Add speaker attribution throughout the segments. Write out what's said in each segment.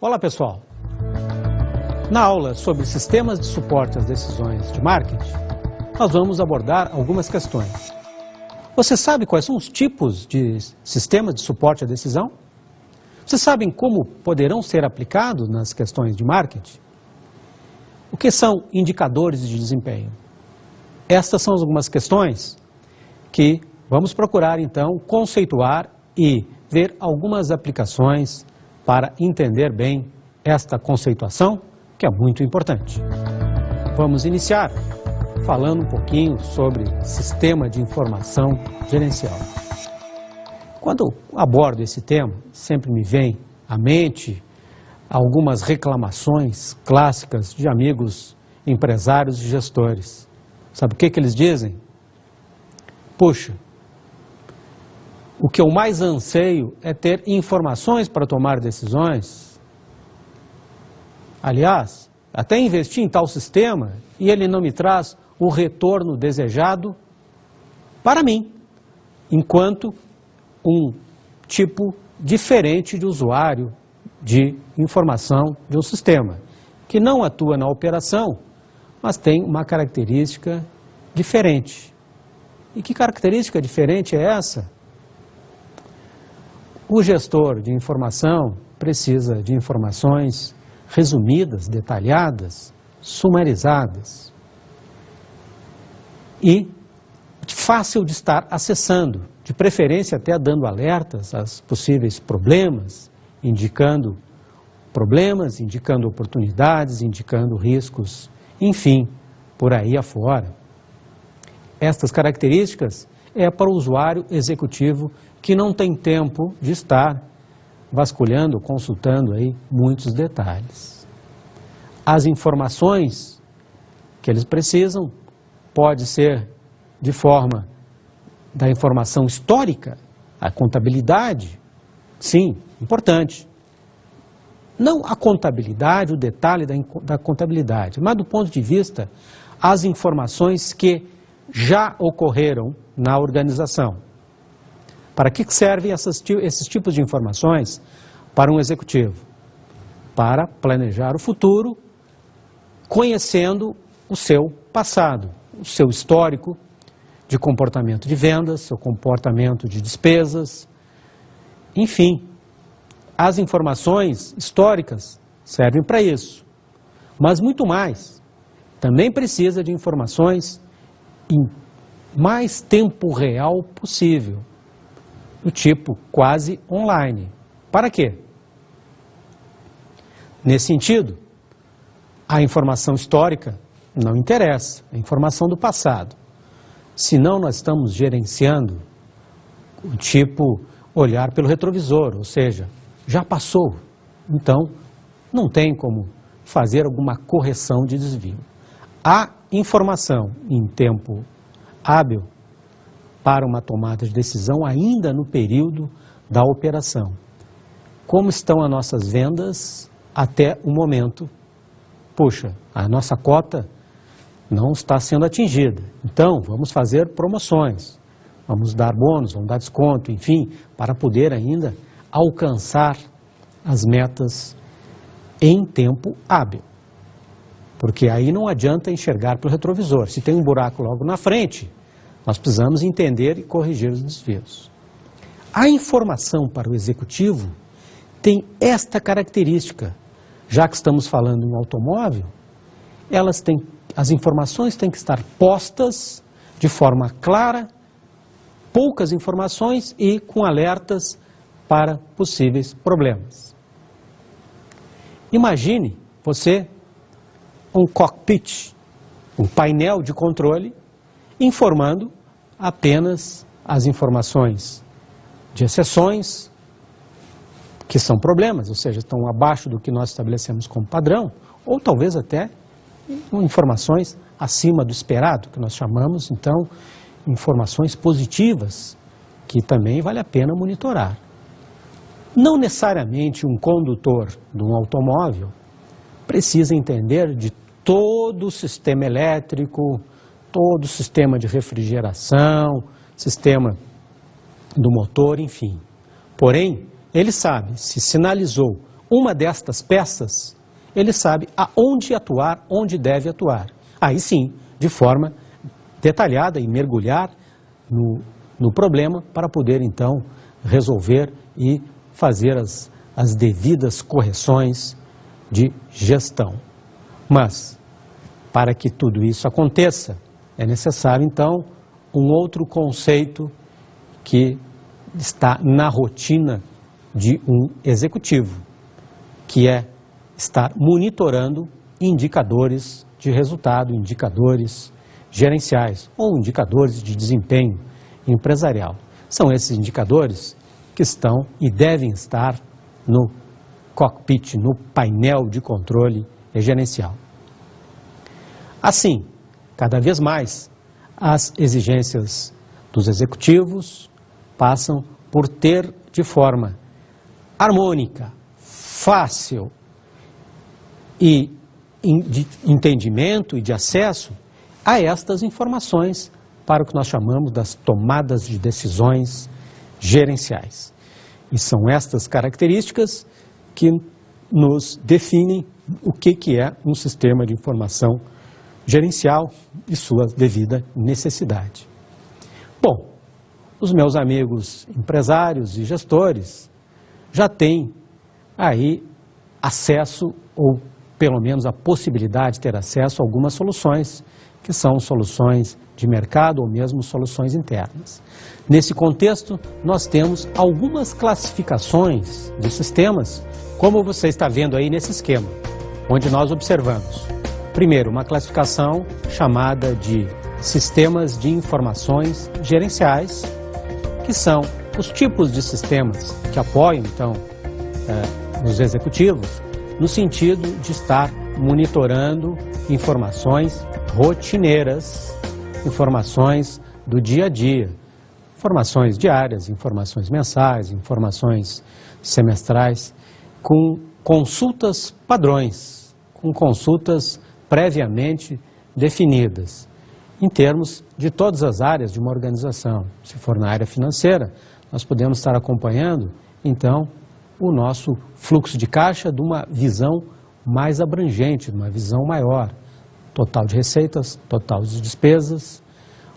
Speaker 1: Olá pessoal, na aula sobre sistemas de suporte às decisões de marketing, nós vamos abordar algumas questões. Você sabe quais são os tipos de sistemas de suporte à decisão? Vocês sabem como poderão ser aplicados nas questões de marketing? O que são indicadores de desempenho? Estas são algumas questões que vamos procurar então conceituar e ver algumas aplicações para entender bem esta conceituação, que é muito importante. Vamos iniciar falando um pouquinho sobre sistema de informação gerencial. Quando abordo esse tema, sempre me vem à mente algumas reclamações clássicas de amigos empresários e gestores. Sabe o que eles dizem? Puxa, o que eu mais anseio é ter informações para tomar decisões. Aliás, até investi em tal sistema e ele não me traz o retorno desejado para mim, enquanto um tipo diferente de usuário de informação de um sistema, que não atua na operação, mas tem uma característica diferente. E que característica diferente é essa? O gestor de informação precisa de informações resumidas, detalhadas, sumarizadas e fácil de estar acessando, de preferência até dando alertas aos possíveis problemas, indicando oportunidades, indicando riscos, enfim, por aí afora. Estas características é para o usuário executivo que não tem tempo de estar vasculhando, consultando aí muitos detalhes. As informações que eles precisam pode ser de forma da informação histórica, a contabilidade, sim, importante. Não a contabilidade, o detalhe da contabilidade, mas do ponto de vista as informações que já ocorreram na organização. Para que servem esses tipos de informações para um executivo? Para planejar o futuro, conhecendo o seu passado, o seu histórico de comportamento de vendas, seu comportamento de despesas, enfim. As informações históricas servem para isso, mas muito mais. Também precisa de informações em mais tempo real possível, do tipo quase online. Para quê? Nesse sentido, a informação histórica não interessa, a informação do passado. Senão nós estamos gerenciando o tipo olhar pelo retrovisor, ou seja, já passou, então não tem como fazer alguma correção de desvio. A informação em tempo hábil para uma tomada de decisão ainda no período da operação. Como estão as nossas vendas até o momento? Puxa, a nossa cota não está sendo atingida, então vamos fazer promoções, vamos dar bônus, vamos dar desconto, enfim, para poder ainda alcançar as metas em tempo hábil. Porque aí não adianta enxergar pelo retrovisor. Se tem um buraco logo na frente, nós precisamos entender e corrigir os desvios. A informação para o executivo tem esta característica. Já que estamos falando em um automóvel, as informações têm que estar postas de forma clara, poucas informações e com alertas para possíveis problemas. Imagine você um cockpit, um painel de controle, informando apenas as informações de exceções, que são problemas, ou seja, estão abaixo do que nós estabelecemos como padrão, ou talvez até informações acima do esperado, que nós chamamos, então, informações positivas, que também vale a pena monitorar. Não necessariamente um condutor de um automóvel precisa entender de todo o sistema elétrico, todo o sistema de refrigeração, sistema do motor, enfim. Porém, ele sabe se sinalizou uma destas peças, ele sabe aonde atuar, onde deve atuar. Aí sim, de forma detalhada e mergulhar no problema para poder então resolver e fazer as devidas correções de gestão. Mas, para que tudo isso aconteça, é necessário então um outro conceito que está na rotina de um executivo, que é estar monitorando indicadores de resultado, indicadores gerenciais ou indicadores de desempenho empresarial. São esses indicadores que estão e devem estar no cockpit, no painel de controle gerencial. Assim, cada vez mais, as exigências dos executivos passam por ter de forma harmônica, fácil e de entendimento e de acesso a estas informações para o que nós chamamos das tomadas de decisões gerenciais. E são estas características que nos definem o que é um sistema de informação gerencial e sua devida necessidade. Bom, os meus amigos empresários e gestores já têm aí acesso, ou pelo menos a possibilidade de ter acesso a algumas soluções, que são soluções de mercado ou mesmo soluções internas. Nesse contexto, nós temos algumas classificações de sistemas, como você está vendo aí nesse esquema, onde nós observamos. Primeiro, uma classificação chamada de sistemas de informações gerenciais, que são os tipos de sistemas que apoiam, então, os executivos, no sentido de estar monitorando informações rotineiras, informações do dia a dia, informações diárias, informações mensais, informações semestrais, com consultas padrões, com consultas previamente definidas, em termos de todas as áreas de uma organização. Se for na área financeira, nós podemos estar acompanhando, então, o nosso fluxo de caixa de uma visão mais abrangente, de uma visão maior. Total de receitas, total de despesas,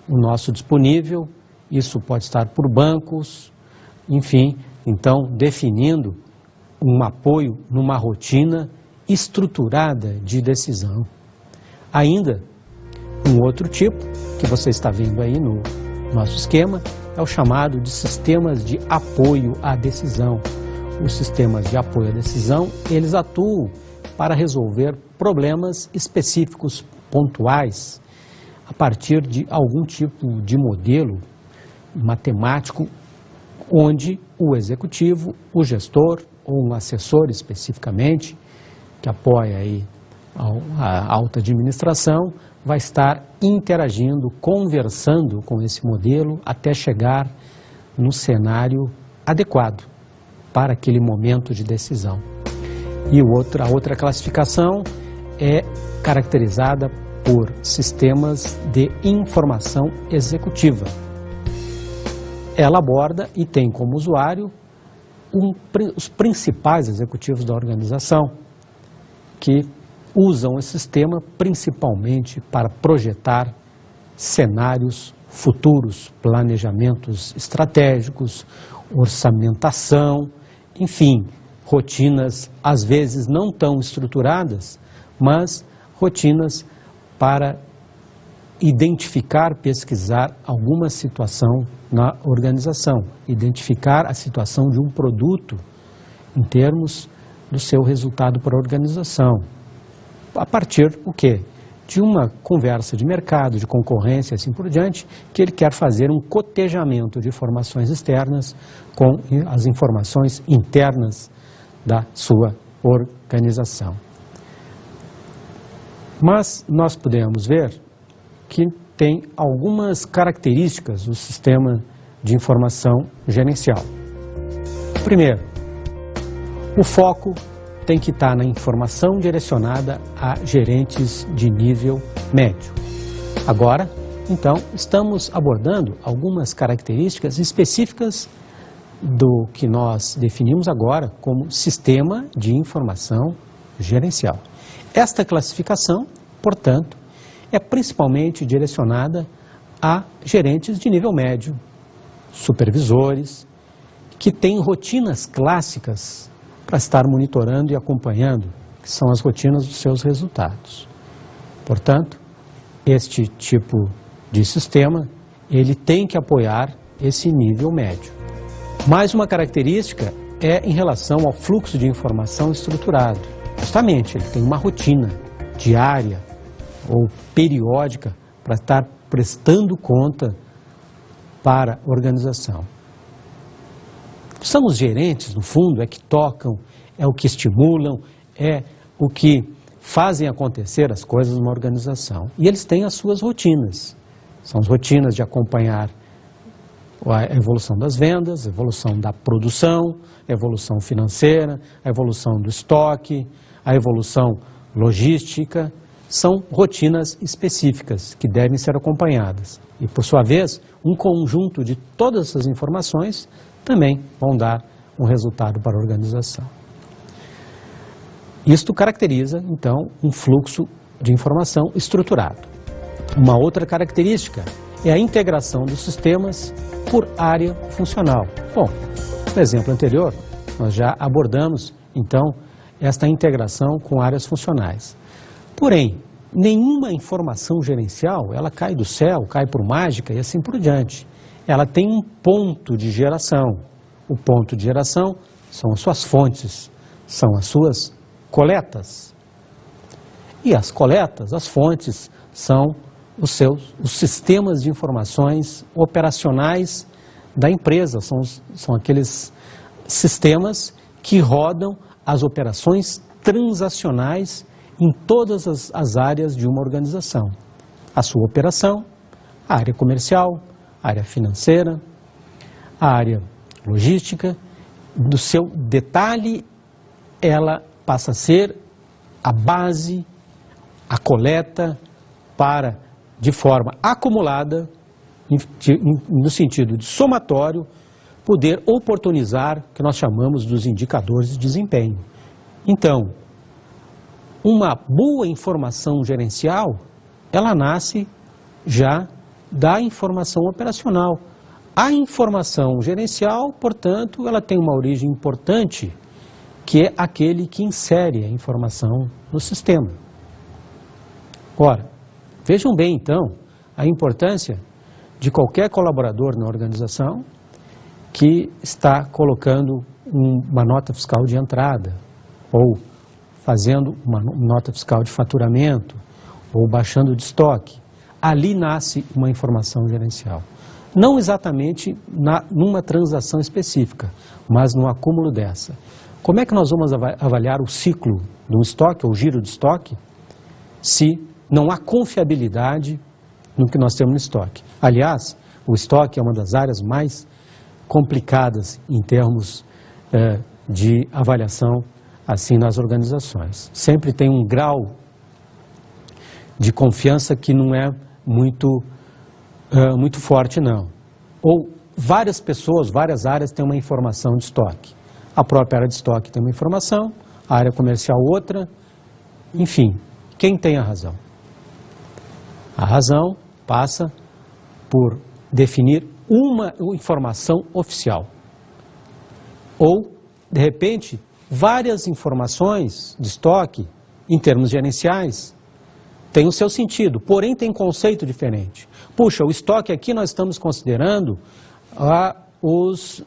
Speaker 1: o nosso disponível, isso pode estar por bancos, enfim, então definindo um apoio numa rotina estruturada de decisão. Ainda, um outro tipo, que você está vendo aí no nosso esquema, é o chamado de sistemas de apoio à decisão. Os sistemas de apoio à decisão, eles atuam para resolver problemas específicos, pontuais, a partir de algum tipo de modelo matemático, onde o executivo, o gestor ou um assessor especificamente, que apoia aí a alta administração, vai estar interagindo, conversando com esse modelo até chegar no cenário adequado para aquele momento de decisão. E a outra classificação é caracterizada por sistemas de informação executiva. Ela aborda e tem como usuário os principais executivos da organização, que usam esse sistema principalmente para projetar cenários futuros, planejamentos estratégicos, orçamentação, enfim, rotinas às vezes não tão estruturadas, mas rotinas para identificar, pesquisar alguma situação na organização, identificar a situação de um produto em termos do seu resultado para a organização. A partir do quê? De uma conversa de mercado, de concorrência e assim por diante, que ele quer fazer um cotejamento de informações externas com as informações internas da sua organização. Mas nós podemos ver que tem algumas características do sistema de informação gerencial. Primeiro, o foco tem que estar na informação direcionada a gerentes de nível médio. Agora, então, estamos abordando algumas características específicas do que nós definimos agora como Sistema de Informação Gerencial. Esta classificação, portanto, é principalmente direcionada a gerentes de nível médio, supervisores, que têm rotinas clássicas para estar monitorando e acompanhando, que são as rotinas dos seus resultados. Portanto, este tipo de sistema, ele tem que apoiar esse nível médio. Mais uma característica é em relação ao fluxo de informação estruturado. Justamente, ele tem uma rotina diária ou periódica para estar prestando conta para a organização. São os gerentes, no fundo, é que tocam, é o que estimulam, é o que fazem acontecer as coisas numa organização. E eles têm as suas rotinas. São as rotinas de acompanhar a evolução das vendas, a evolução da produção, a evolução financeira, a evolução do estoque, a evolução logística. São rotinas específicas que devem ser acompanhadas. E, por sua vez, um conjunto de todas essas informações também vão dar um resultado para a organização. Isto caracteriza, então, um fluxo de informação estruturado. Uma outra característica é a integração dos sistemas por área funcional. Bom, no exemplo anterior, nós já abordamos, então, esta integração com áreas funcionais. Porém, nenhuma informação gerencial, ela cai do céu, cai por mágica e assim por diante. Ela tem um ponto de geração. O ponto de geração são as suas fontes, são as suas coletas. E as coletas, as fontes, são os sistemas de informações operacionais da empresa, são aqueles sistemas que rodam as operações transacionais em todas as áreas de uma organização. A sua operação, a área comercial, a área financeira, a área logística, do seu detalhe, ela passa a ser a base, a coleta para, de forma acumulada, no sentido de somatório, poder oportunizar o que nós chamamos dos indicadores de desempenho. Então, uma boa informação gerencial, ela nasce já da informação operacional. A informação gerencial, portanto, ela tem uma origem importante, que é aquele que insere a informação no sistema. Ora, vejam bem, então, a importância de qualquer colaborador na organização que está colocando uma nota fiscal de entrada, ou fazendo uma nota fiscal de faturamento, ou baixando de estoque. Ali nasce uma informação gerencial. Não exatamente numa transação específica, mas no acúmulo dessa. Como é que nós vamos avaliar o ciclo de um estoque, ou giro de estoque, se não há confiabilidade no que nós temos no estoque? Aliás, o estoque é uma das áreas mais complicadas em termos de avaliação assim nas organizações. Sempre tem um grau de confiança que não é muito forte, não. Ou várias pessoas, várias áreas têm uma informação de estoque. A própria área de estoque tem uma informação, a área comercial outra, enfim, quem tem a razão? A razão passa por definir uma informação oficial. Ou, de repente, várias informações de estoque, em termos gerenciais, têm o seu sentido, porém tem conceito diferente. Puxa, o estoque aqui nós estamos considerando os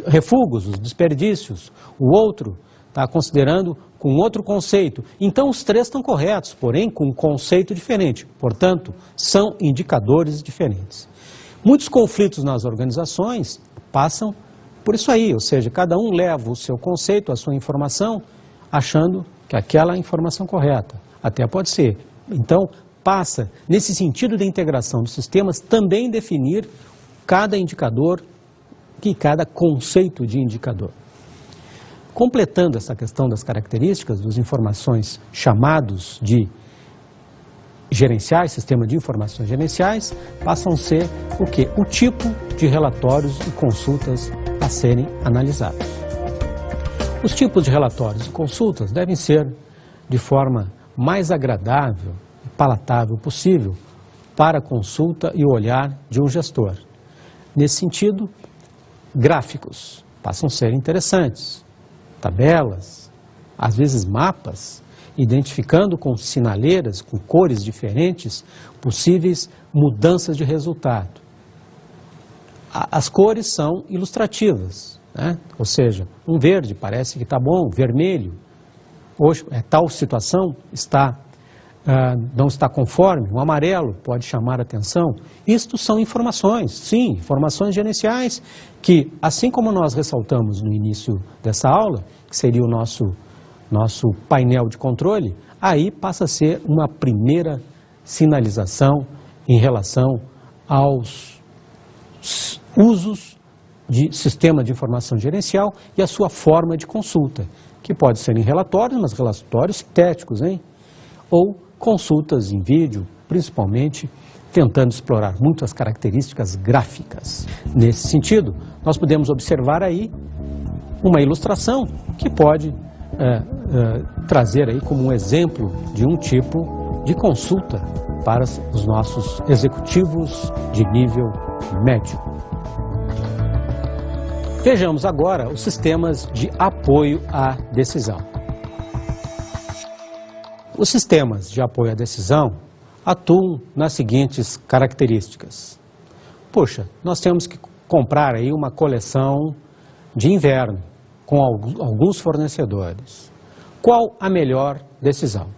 Speaker 1: refugos, os desperdícios. O outro está considerando com outro conceito. Então os três estão corretos, porém com um conceito diferente. Portanto, são indicadores diferentes. Muitos conflitos nas organizações passam por isso aí, ou seja, cada um leva o seu conceito, a sua informação, achando que aquela é a informação correta. Até pode ser. Então, passa, nesse sentido da integração dos sistemas, também definir cada indicador e cada conceito de indicador. Completando essa questão das características das informações chamados de gerenciais, sistema de informações gerenciais, passam a ser o quê? O tipo de relatórios e consultas a a serem analisados. Os tipos de relatórios e consultas devem ser de forma mais agradável e palatável possível para a consulta e o olhar de um gestor. Nesse sentido, gráficos passam a ser interessantes, tabelas, às vezes mapas, identificando com sinaleiras, com cores diferentes, possíveis mudanças de resultado. As cores são ilustrativas, né? Ou seja, um verde parece que está bom, vermelho, hoje tal situação não está conforme, um amarelo pode chamar a atenção. Isto são informações, sim, informações gerenciais que, assim como nós ressaltamos no início dessa aula, que seria o nosso painel de controle, aí passa a ser uma primeira sinalização em relação aos usos de sistema de informação gerencial e a sua forma de consulta, que pode ser em relatórios, mas relatórios sintéticos, hein? Ou consultas em vídeo, principalmente tentando explorar muito as características gráficas. Nesse sentido, nós podemos observar aí uma ilustração que pode trazer aí como um exemplo de um tipo de consulta para os nossos executivos de nível médio. Vejamos agora os sistemas de apoio à decisão. Os sistemas de apoio à decisão atuam nas seguintes características. Puxa, nós temos que comprar aí uma coleção de inverno com alguns fornecedores. Qual a melhor decisão?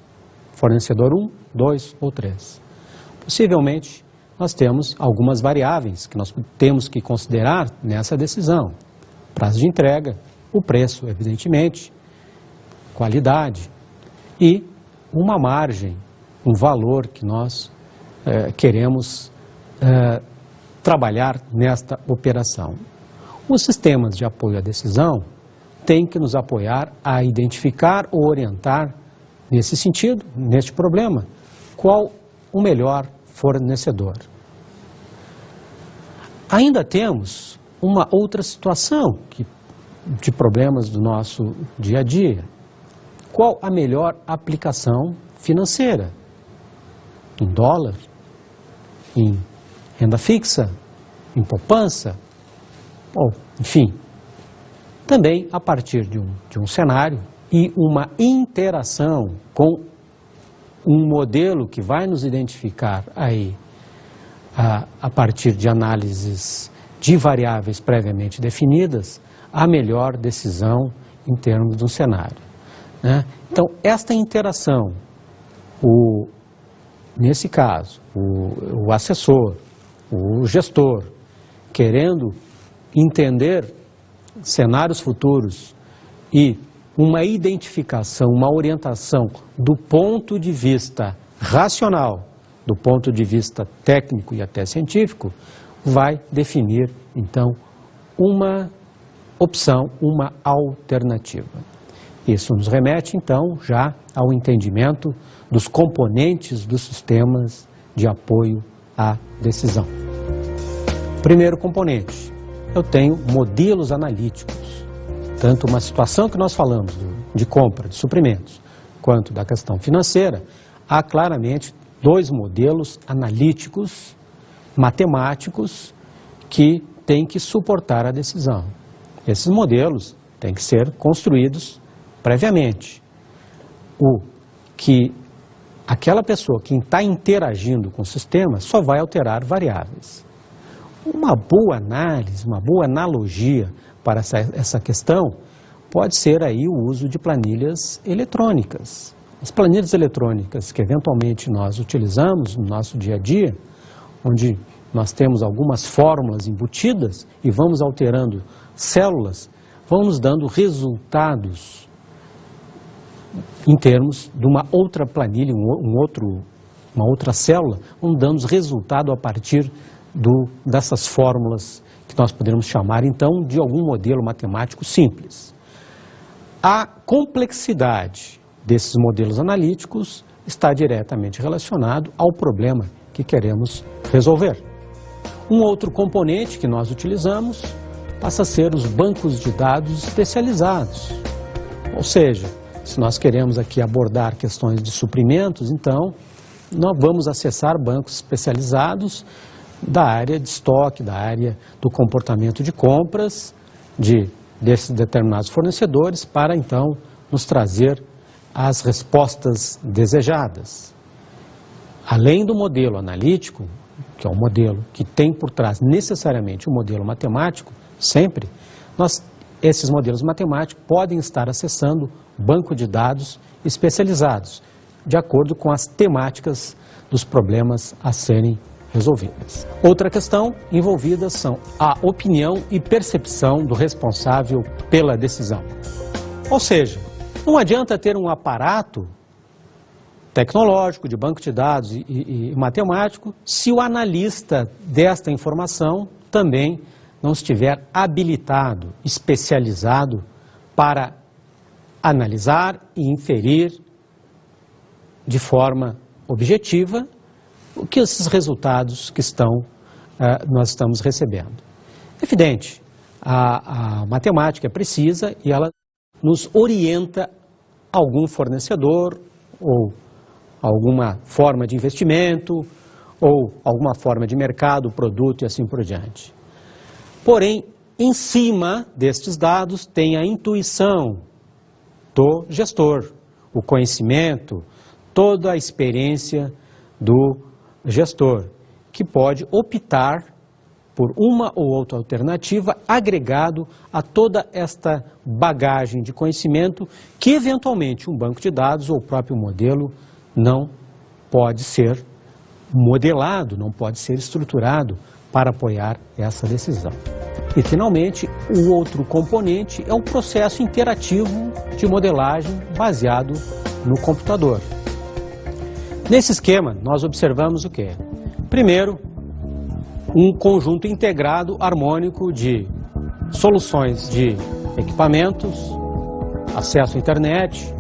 Speaker 1: Fornecedor 1, 2 ou 3? Possivelmente, nós temos algumas variáveis que nós temos que considerar nessa decisão. Prazo de entrega, o preço, evidentemente, qualidade e uma margem, um valor que nós queremos trabalhar nesta operação. Os sistemas de apoio à decisão têm que nos apoiar a identificar ou orientar, nesse sentido, neste problema, qual o melhor fornecedor. Ainda temos uma outra situação de problemas do nosso dia a dia. Qual a melhor aplicação financeira? Em dólar? Em renda fixa? Em poupança? Ou, enfim, também a partir de um cenário e uma interação com um modelo que vai nos identificar aí a partir de análises de variáveis previamente definidas, a melhor decisão em termos de um cenário, né? Então, esta interação, nesse caso, o assessor, o gestor, querendo entender cenários futuros e uma identificação, uma orientação do ponto de vista racional, do ponto de vista técnico e até científico, vai definir, então, uma opção, uma alternativa. Isso nos remete, então, já ao entendimento dos componentes dos sistemas de apoio à decisão. Primeiro componente, eu tenho modelos analíticos. Tanto uma situação que nós falamos de compra de suprimentos, quanto da questão financeira, há claramente dois modelos analíticos, matemáticos, que têm que suportar a decisão. Esses modelos têm que ser construídos previamente. O que aquela pessoa que está interagindo com o sistema só vai alterar variáveis. Uma boa análise, uma boa analogia para essa questão pode ser aí o uso de planilhas eletrônicas. As planilhas eletrônicas que eventualmente nós utilizamos no nosso dia a dia, onde nós temos algumas fórmulas embutidas e vamos alterando células, vão nos dando resultados em termos de uma outra planilha, uma outra célula, vão dando resultado a partir dessas fórmulas que nós poderíamos chamar, então, de algum modelo matemático simples. A complexidade desses modelos analíticos está diretamente relacionado ao problema que queremos resolver. Um outro componente que nós utilizamos passa a ser os bancos de dados especializados. Ou seja, se nós queremos aqui abordar questões de suprimentos, então nós vamos acessar bancos especializados da área de estoque, da área do comportamento de compras desses determinados fornecedores para então nos trazer as respostas desejadas. Além do modelo analítico, que é um modelo que tem por trás necessariamente um modelo matemático, sempre, esses modelos matemáticos podem estar acessando banco de dados especializados, de acordo com as temáticas dos problemas a serem resolvidas. Outra questão envolvida são a opinião e percepção do responsável pela decisão. Ou seja, não adianta ter um aparato tecnológico, de banco de dados e matemático, se o analista desta informação também não estiver habilitado, especializado para analisar e inferir de forma objetiva o que esses resultados que nós estamos recebendo. Evidente, a matemática é precisa e ela nos orienta a algum fornecedor ou alguma forma de investimento ou alguma forma de mercado, produto e assim por diante. Porém, em cima destes dados tem a intuição do gestor, o conhecimento, toda a experiência do gestor, que pode optar por uma ou outra alternativa agregado a toda esta bagagem de conhecimento que eventualmente um banco de dados ou o próprio modelo não pode ser modelado, não pode ser estruturado para apoiar essa decisão. E, finalmente, o outro componente é o processo interativo de modelagem baseado no computador. Nesse esquema, nós observamos o quê? Primeiro, um conjunto integrado harmônico de soluções de equipamentos, acesso à internet,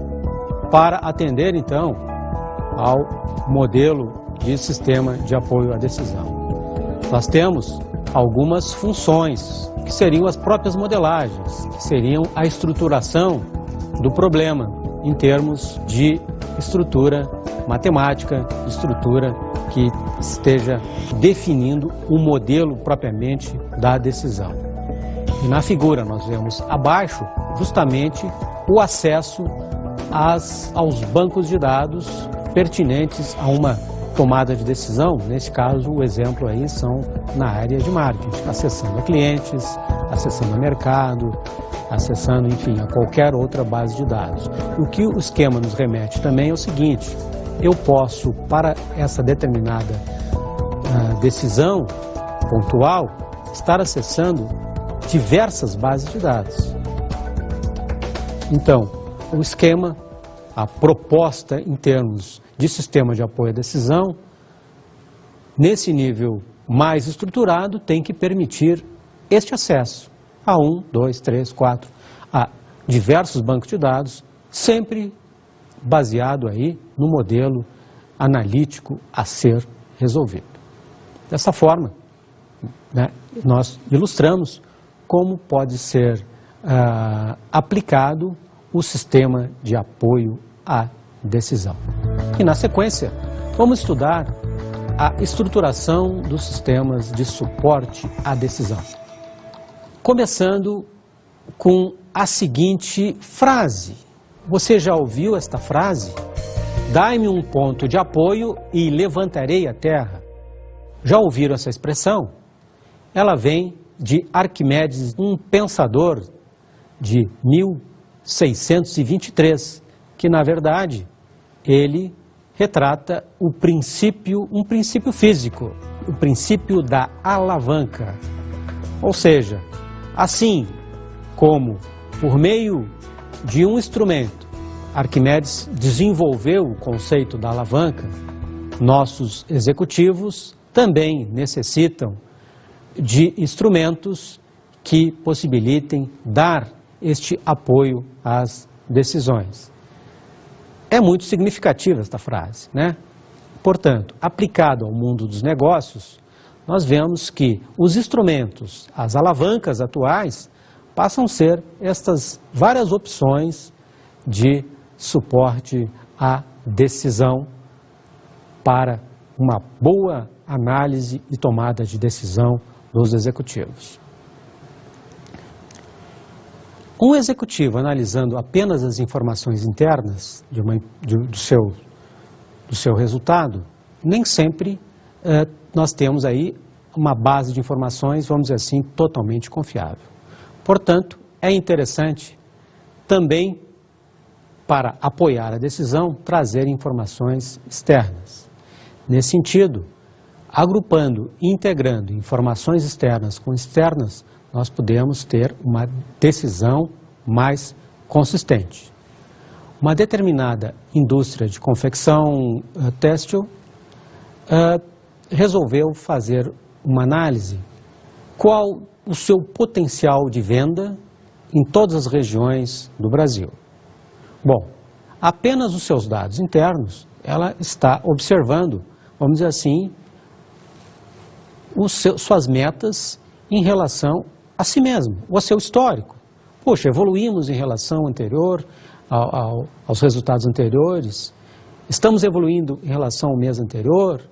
Speaker 1: para atender, então, ao modelo de sistema de apoio à decisão. Nós temos algumas funções, que seriam as próprias modelagens, que seriam a estruturação do problema, em termos de estrutura matemática, estrutura que esteja definindo o modelo propriamente da decisão. E na figura nós vemos abaixo justamente o acesso aos bancos de dados pertinentes a uma tomada de decisão. Nesse caso, o exemplo aí são na área de marketing, acessando a clientes, acessando a mercado, acessando, enfim, a qualquer outra base de dados. O que o esquema nos remete também é o seguinte: eu posso, para essa determinada decisão pontual, estar acessando diversas bases de dados. Então, o esquema, a proposta em termos de sistema de apoio à decisão, nesse nível mais estruturado, tem que permitir este acesso a 1, 2, 3, 4, a diversos bancos de dados, sempre baseado aí no modelo analítico a ser resolvido. Dessa forma, né, nós ilustramos como pode ser aplicado o sistema de apoio à decisão. E na sequência, vamos estudar a estruturação dos sistemas de suporte à decisão. Começando com a seguinte frase. Você já ouviu esta frase? Dai-me um ponto de apoio e levantarei a terra. Já ouviram essa expressão? Ela vem de Arquimedes, um pensador de 1623, que na verdade ele retrata um princípio físico, o princípio da alavanca. Ou seja, assim como por meio de um instrumento Arquimedes desenvolveu o conceito da alavanca, nossos executivos também necessitam de instrumentos que possibilitem dar este apoio às decisões. É muito significativa esta frase, né? Portanto, aplicado ao mundo dos negócios, nós vemos que os instrumentos, as alavancas atuais, passam a ser estas várias opções de suporte à decisão para uma boa análise e tomada de decisão dos executivos. Um executivo analisando apenas as informações internas do seu resultado, nem sempre nós temos aí uma base de informações, vamos dizer assim, totalmente confiável. Portanto, é interessante também, para apoiar a decisão, trazer informações externas. Nesse sentido, agrupando e integrando informações externas com externas, nós podemos ter uma decisão mais consistente. Uma determinada indústria de confecção têxtil resolveu fazer uma análise qual o seu potencial de venda em todas as regiões do Brasil. Bom, apenas os seus dados internos, ela está observando, vamos dizer assim, suas metas em relação a si mesmo, o seu histórico. Poxa, evoluímos em relação anterior, aos resultados anteriores, estamos evoluindo em relação ao mês anterior,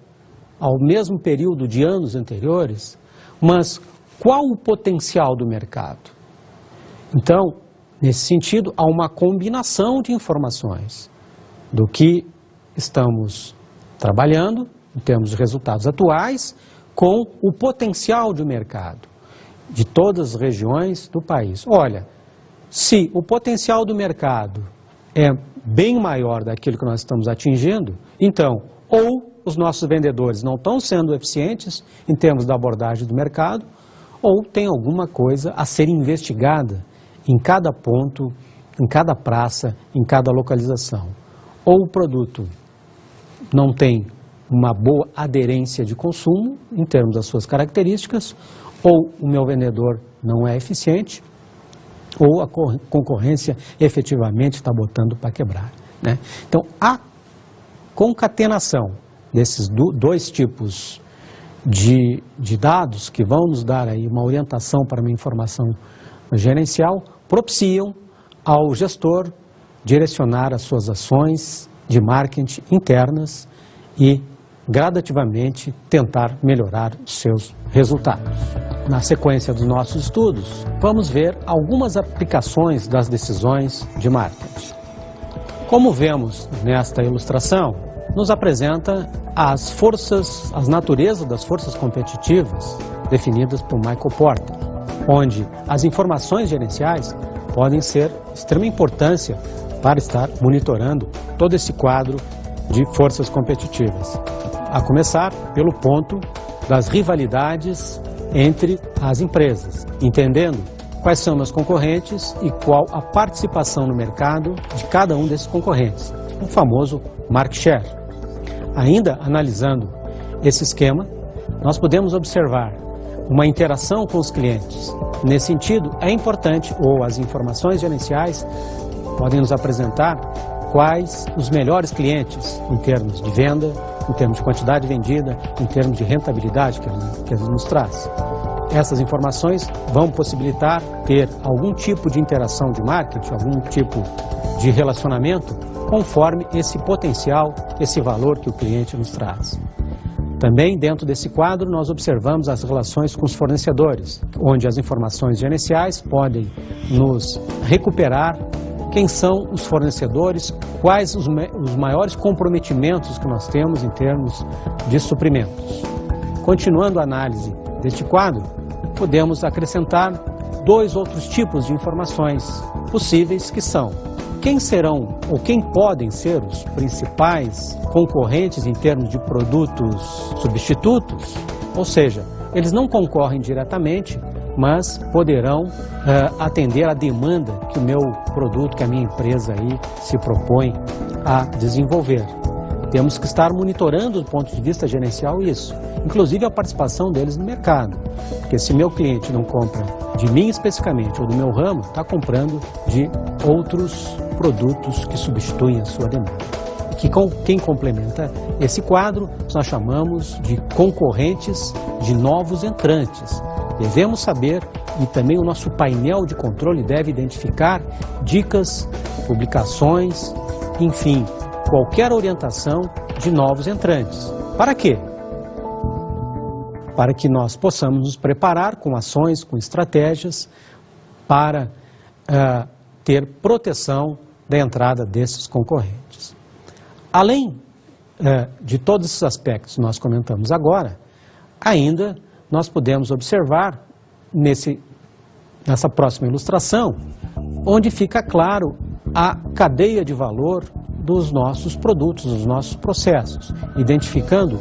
Speaker 1: ao mesmo período de anos anteriores, mas qual o potencial do mercado? Então, nesse sentido, há uma combinação de informações do que estamos trabalhando, em termos de resultados atuais, com o potencial de mercado de todas as regiões do país. Olha, se o potencial do mercado é bem maior daquilo que nós estamos atingindo, então, ou os nossos vendedores não estão sendo eficientes em termos da abordagem do mercado, ou tem alguma coisa a ser investigada em cada ponto, em cada praça, em cada localização. Ou o produto não tem uma boa aderência de consumo, em termos das suas características, ou o meu vendedor não é eficiente, ou a concorrência efetivamente está botando para quebrar, né? Então, a concatenação desses dois tipos de dados que vão nos dar aí uma orientação para uma informação gerencial, propiciam ao gestor direcionar as suas ações de marketing internas e gradativamente tentar melhorar os seus resultados. Na sequência dos nossos estudos, vamos ver algumas aplicações das decisões de marketing. Como vemos nesta ilustração, nos apresenta as naturezas das forças competitivas definidas por Michael Porter, onde as informações gerenciais podem ser de extrema importância para estar monitorando todo esse quadro de forças competitivas. A começar pelo ponto das rivalidades entre as empresas, entendendo quais são meus concorrentes e qual a participação no mercado de cada um desses concorrentes, o famoso market share. Ainda analisando esse esquema, nós podemos observar uma interação com os clientes. Nesse sentido, é importante, ou as informações gerenciais podem nos apresentar quais os melhores clientes em termos de venda, em termos de quantidade vendida, em termos de rentabilidade que ele nos traz. Essas informações vão possibilitar ter algum tipo de interação de marketing, algum tipo de relacionamento, conforme esse potencial, esse valor que o cliente nos traz. Também, dentro desse quadro, nós observamos as relações com os fornecedores, onde as informações gerenciais podem nos recuperar quem são os fornecedores, quais os maiores comprometimentos que nós temos em termos de suprimentos. Continuando a análise deste quadro, podemos acrescentar dois outros tipos de informações possíveis, que são quem serão ou quem podem ser os principais concorrentes em termos de produtos substitutos, ou seja, eles não concorrem diretamente, mas poderão atender à demanda que o meu produto, que a minha empresa aí se propõe a desenvolver. Temos que estar monitorando do ponto de vista gerencial isso, inclusive a participação deles no mercado, porque se meu cliente não compra de mim especificamente ou do meu ramo, está comprando de outros produtos que substituem a sua demanda. quem complementa esse quadro nós chamamos de concorrentes, de novos entrantes. Devemos saber, e também o nosso painel de controle deve identificar dicas, publicações, enfim, qualquer orientação de novos entrantes. Para quê? Para que nós possamos nos preparar com ações, com estratégias para ter proteção da entrada desses concorrentes. Além de todos esses aspectos que nós comentamos agora, ainda nós podemos observar nessa próxima ilustração, onde fica claro a cadeia de valor dos nossos produtos, dos nossos processos, identificando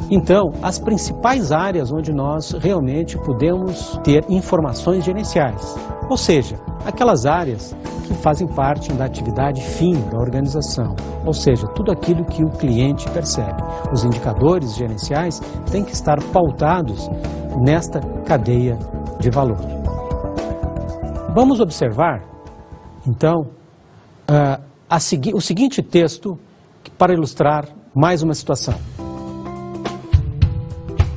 Speaker 1: então as principais áreas onde nós realmente podemos ter informações gerenciais, ou seja, aquelas áreas que fazem parte da atividade fim da organização, ou seja, tudo aquilo que o cliente percebe. Os indicadores gerenciais têm que estar pautados nesta cadeia de valor. Vamos observar, então, o seguinte texto para ilustrar mais uma situação.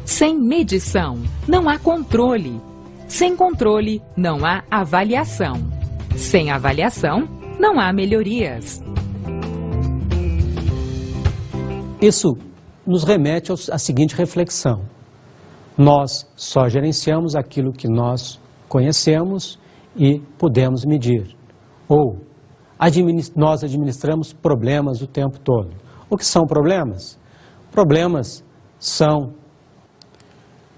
Speaker 2: Sem medição, não há controle. Sem controle, não há avaliação. Sem avaliação, não há melhorias.
Speaker 1: Isso nos remete à seguinte reflexão. Nós só gerenciamos aquilo que nós conhecemos e podemos medir. Ou nós administramos problemas o tempo todo. O que são problemas? Problemas são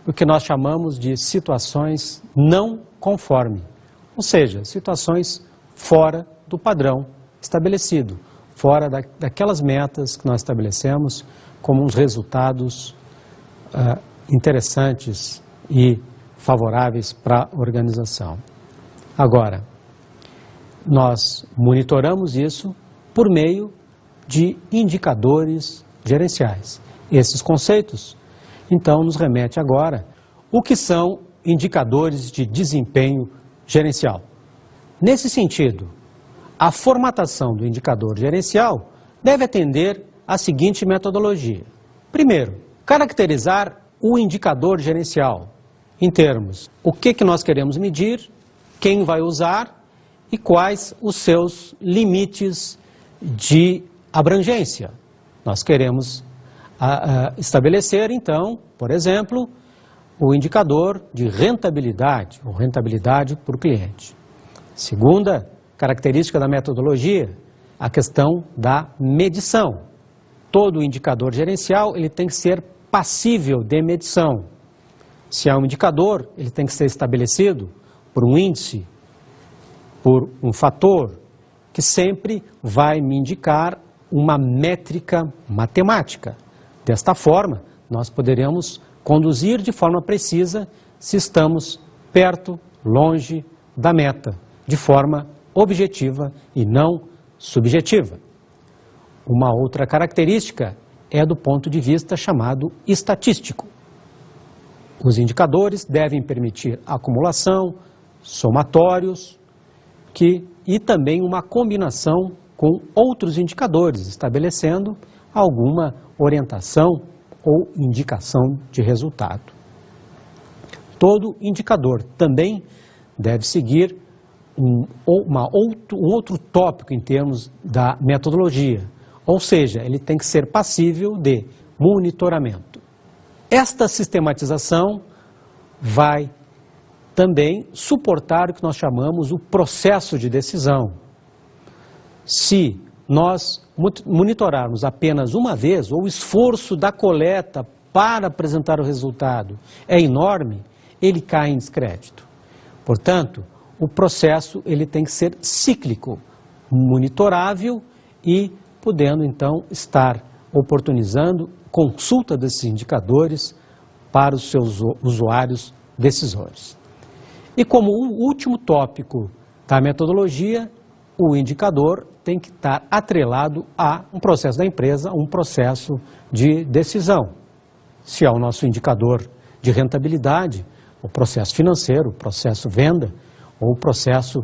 Speaker 1: o que nós chamamos de situações não conforme, ou seja, situações fora do padrão estabelecido, fora daquelas metas que nós estabelecemos como uns resultados interessantes e favoráveis para a organização. Agora, nós monitoramos isso por meio de indicadores gerenciais. Esses conceitos então nos remete agora o que são indicadores de desempenho gerencial. Nesse sentido, a formatação do indicador gerencial deve atender à seguinte metodologia. Primeiro, caracterizar o indicador gerencial em termos o que nós queremos medir, quem vai usar e quais os seus limites de abrangência. Nós queremos estabelecer, então, por exemplo, o indicador de rentabilidade, ou rentabilidade por cliente. Segunda característica da metodologia, a questão da medição. Todo indicador gerencial ele tem que ser passível de medição. Se é um indicador, ele tem que ser estabelecido por um índice, por um fator, que sempre vai me indicar uma métrica matemática. Desta forma, nós poderemos conduzir de forma precisa se estamos perto, longe da meta, de forma objetiva e não subjetiva. Uma outra característica é do ponto de vista chamado estatístico. Os indicadores devem permitir acumulação, somatórios e também uma combinação com outros indicadores, estabelecendo alguma orientação ou indicação de resultado. Todo indicador também deve seguir um outro tópico em termos da metodologia, ou seja, ele tem que ser passível de monitoramento. Esta sistematização vai também suportar o que nós chamamos o processo de decisão. Se nós monitorarmos apenas uma vez, ou o esforço da coleta para apresentar o resultado é enorme, ele cai em descrédito. Portanto, o processo ele tem que ser cíclico, monitorável e podendo então estar oportunizando consulta desses indicadores para os seus usuários decisores. E como último tópico da metodologia, o indicador tem que estar atrelado a um processo da empresa, um processo de decisão. Se é o nosso indicador de rentabilidade, o processo financeiro, o processo venda, ou o processo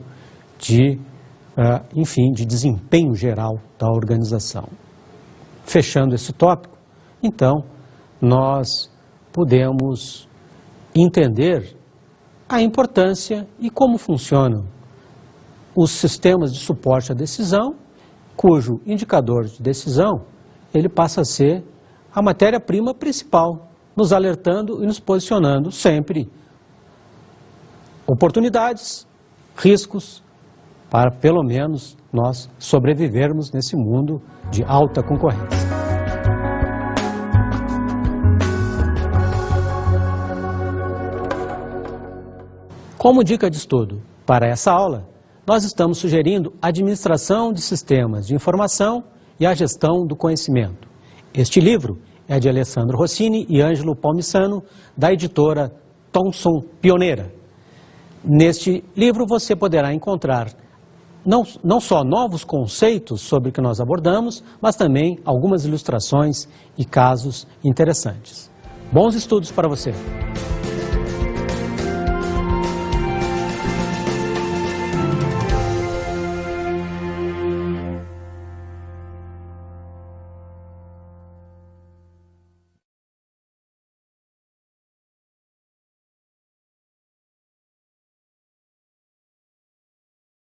Speaker 1: de, de desempenho geral da organização. fechando esse tópico, então nós podemos entender a importância e como funcionam os sistemas de suporte à decisão, cujo indicador de decisão ele passa a ser a matéria-prima principal, nos alertando e nos posicionando sempre oportunidades, riscos, para pelo menos nós sobrevivermos nesse mundo de alta concorrência. Como dica de estudo para essa aula, nós estamos sugerindo a administração de sistemas de informação e a gestão do conhecimento. Este livro é de Alessandro Rossini e Ângelo Palmisano, da editora Thomson Pioneira. Neste livro você poderá encontrar não só novos conceitos sobre o que nós abordamos, mas também algumas ilustrações e casos interessantes. Bons estudos para você!